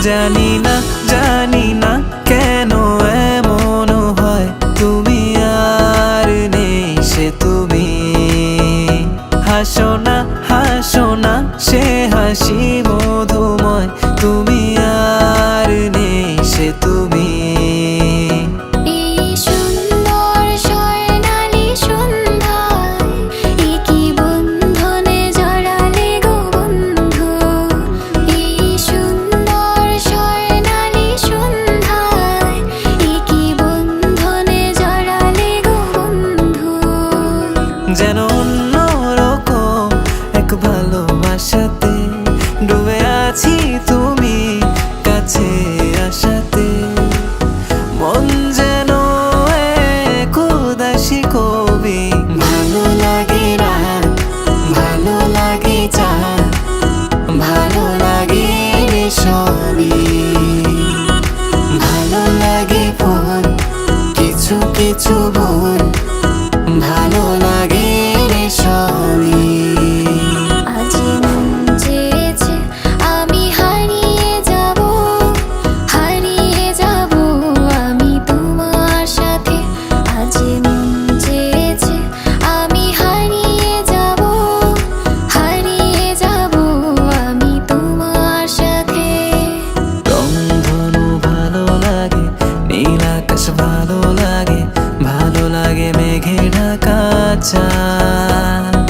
জানি না কেন এমন হয়, তুমি আর নেই সে তুমি। হাসো না সে হাসি মধুময়, তুমি আর নেই সে তুমি। যেন অন্যরকম এক ভালোবাসাতে ডুবে আছি, তুমি কাছে আসাতে। মন যেন এক উদাসী কবি, ভালো লাগে রাত, ভালো লাগে চাঁদ, ভালো লাগে সবই। ভালো লাগে ফোন, কিছু কিছু ভুল, ভালো লাগে রে সবই। আজ মন চেয়েছে আমি হারিয়ে যাব আমি তোমার সাথে। আজ মন চেয়েছে আমি হারিয়ে যাব আমি তোমার সাথে। রংধনু ভালো লাগে, নীল আকাশ ভালো লাগে, ভালো লাগে মেঘে ঢাকা চাঁদ।